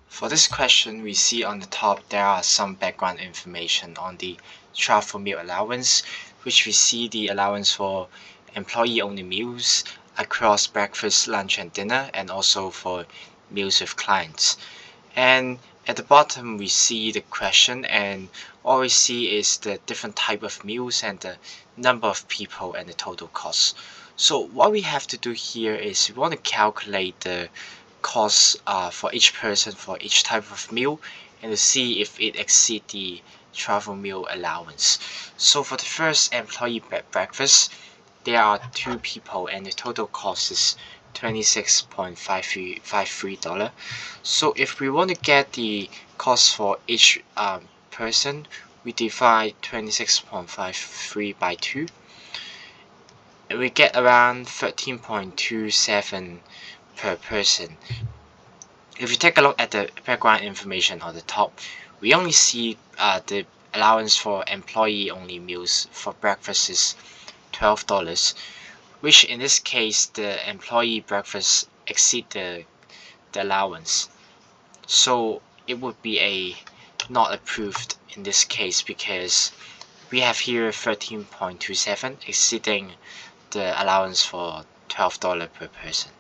For this question, we see on the top there are some background information on the travel meal allowance, which we see the allowance for employee-only meals across breakfast, lunch, and dinner, and also for meals with clients. And at the bottom, we see the question, and all we see is the different type of meals and the number of people and the total cost. So what we have to do here is we want to calculate the cost for each person for each type of meal and to see if it exceeds the travel meal allowance. So for the first employee breakfast, there are 2 people and the total cost is $26.53. So if we want to get the cost for each person, we divide 26.53 by 2 and we get around 13.27 per person. If you take a look at the background information on the top, we only see the allowance for employee only meals for breakfast is $12, which in this case the employee breakfast exceed the allowance. So it would be a not approved in this case because we have here 13.27 exceeding the allowance for $12 per person.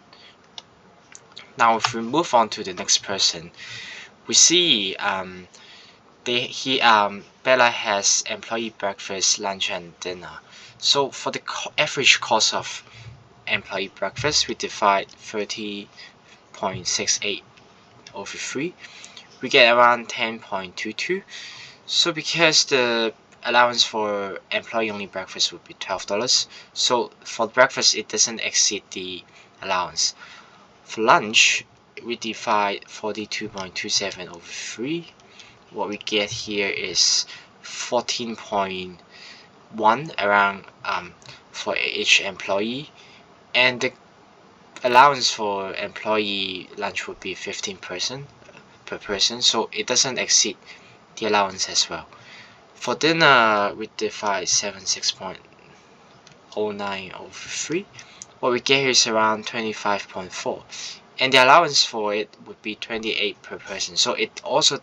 Now if we move on to the next person, we see Bella has employee breakfast, lunch, and dinner. So for the average cost of employee breakfast, we divide 30.68 over 3. We get around 10.22. So because the allowance for employee only breakfast would be $12, so for breakfast it doesn't exceed the allowance. For lunch, we divide 42.27 over 3. What we get here is 14.1 around for each employee, and the allowance for employee lunch would be 15% per person, so it doesn't exceed the allowance as well. For dinner, we divide 76.09 over 3. What we get here is around 25.4, and the allowance for it would be 28 per person, so it also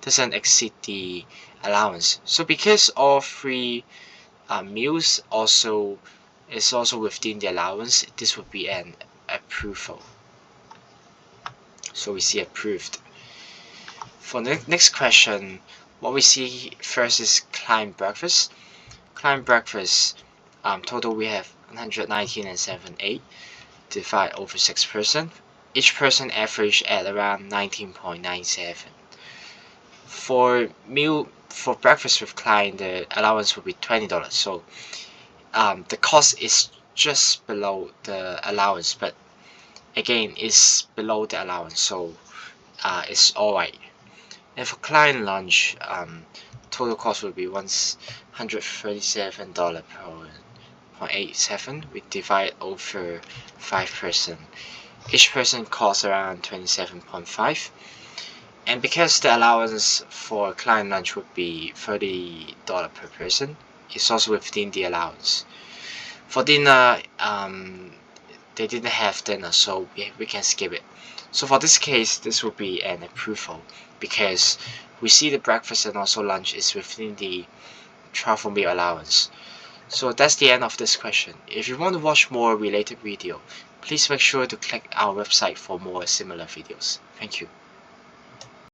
doesn't exceed the allowance. So because all 3 meals is also within the allowance, this would be an approval. So we see approved. For the next question, what we see first is client breakfast. Client breakfast, total we have 119 and 78 divide over 6 person. Each person average at around 19.97. For breakfast with client, the allowance will be $20. So the cost is just below the allowance, but again it's below the allowance, so it's alright. And for client lunch, total cost will be $137 per 0.87. We divide over 5 person. Each person costs around 27.5. And because the allowance for client lunch would be $30 per person, it's also within the allowance. For dinner, they didn't have dinner, so we can skip it. So for this case, this will be an approval because we see the breakfast and also lunch is within the travel meal allowance. So that's the end of this question. If you want to watch more related video, please make sure to click our website for more similar videos. Thank you.